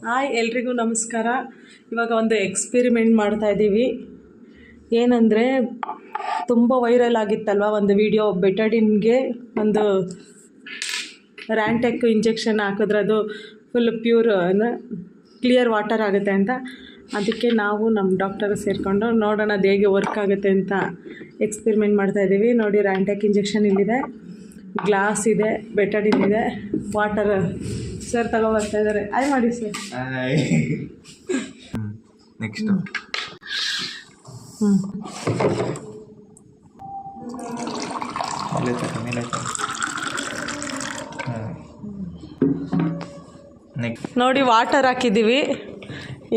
Hi ಎಲ್ರಿಗೂ ನಮಸ್ಕಾರ. ಇವಾಗ ಒಂದು ಎಕ್ಸ್ಪೆರಿಮೆಂಟ್ ಮಾಡ್ತಾ ಇದ್ದೀವಿ. ಏನಂದರೆ ತುಂಬ ವೈರಲ್ ಆಗಿತ್ತಲ್ವ ಒಂದು ವಿಡಿಯೋ, ಬೆಟಡಿನ್ಗೆ ಒಂದು ರ್ಯಾಂಟೆಕ್ ಇಂಜೆಕ್ಷನ್ ಹಾಕಿದ್ರೆ ಅದು ಫುಲ್ ಪ್ಯೂರ್ ಅಂದರೆ ಕ್ಲಿಯರ್ ವಾಟರ್ ಆಗುತ್ತೆ ಅಂತ. ಅದಕ್ಕೆ ನಾವು ನಮ್ಮ ಡಾಕ್ಟರ್ ಸೇರಿಕೊಂಡು ನೋಡೋಣ ಅದು ಹೇಗೆ ವರ್ಕ್ ಆಗುತ್ತೆ ಅಂತ ಎಕ್ಸ್ಪೆರಿಮೆಂಟ್ ಮಾಡ್ತಾಯಿದ್ದೀವಿ. ನೋಡಿ, ರ್ಯಾಂಟೆಕ್ ಇಂಜೆಕ್ಷನ್ ಇಲ್ಲಿದೆ, ಗ್ಲಾಸ್ ಇದೆ, ಬೆಟಡಿನ್ ಇದೆ, ವಾಟರ್ ಸರ್ ತಗೊಬರ್ತಾ ಇದ್ದಾರೆ. ಆಯ್ ಮಾಡಿ ಸರ್. ನೆಕ್ಸ್ಟ್ ನೋಡಿ, ವಾಟರ್ ಹಾಕಿದ್ದೀವಿ.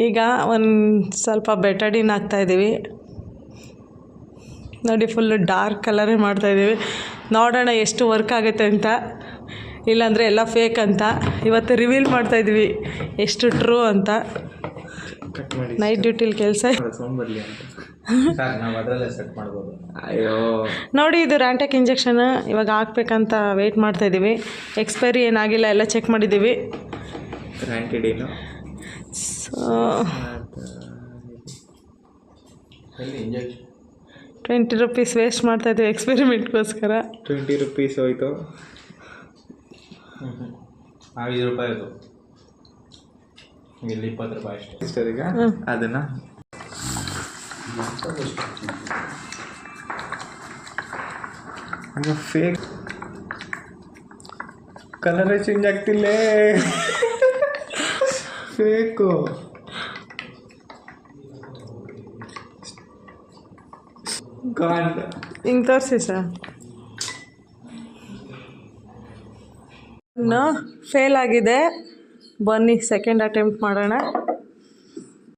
ಈಗ ಒಂದು ಸ್ವಲ್ಪ ಬೆಟಡಿನ್ ಹಾಕ್ತಾಯಿದ್ದೀವಿ. ನೋಡಿ, ಫುಲ್ಲು ಡಾರ್ಕ್ ಕಲರೇ ಮಾಡ್ತಾಯಿದ್ದೀವಿ. ನೋಡೋಣ ಎಷ್ಟು ವರ್ಕ್ ಆಗುತ್ತೆ ಅಂತ, ಇಲ್ಲಾಂದರೆ ಎಲ್ಲ ಫೇಕ್ ಅಂತ. ಇವತ್ತು ರಿವೀಲ್ ಮಾಡ್ತಾಯಿದ್ವಿ ಎಷ್ಟು ಟ್ರೂ ಅಂತ. ನೈಟ್ ಡ್ಯೂಟಿಲಿ ಕೆಲಸ. ಅಯ್ಯೋ ನೋಡಿ, ಇದು ರ್ಯಾಂಟೆಕ್ ಇಂಜೆಕ್ಷನ್ ಇವಾಗ ಹಾಕ್ಬೇಕಂತ ವೆಯ್ಟ್ ಮಾಡ್ತಾಯಿದ್ದೀವಿ. ಎಕ್ಸ್ಪೈರಿ ಏನಾಗಿಲ್ಲ, ಎಲ್ಲ ಚೆಕ್ ಮಾಡಿದ್ದೀವಿ. ಸೊ 20 ರೂಪೀಸ್ ವೇಸ್ಟ್ ಮಾಡ್ತಾಯಿದ್ದೀವಿ ಎಕ್ಸ್ಪೆರಿಮೆಂಟ್ಗೋಸ್ಕರ. 20 ರೂಪೀಸ್ ಹೋಯ್ತು. 5 ರೂಪಾಯಿ ಅದು, ಇಲ್ಲಿ 20 ರೂಪಾಯಿ ಅಷ್ಟೇ. ಸರಿಗ ಅದನ್ನು ಫೇಕ್ ಕಲರೇ ಚೇಂಜ್ ಆಗ್ತಿಲ್ಲ, ಫೇಕು. ಹಿಂಗೆ ತೋರಿಸಿ ಸರ್. ಇನ್ನು ಫೇಲ್ ಆಗಿದೆ. ಬನ್ನಿ ಸೆಕೆಂಡ್ ಅಟೆಂಪ್ಟ್ ಮಾಡೋಣ.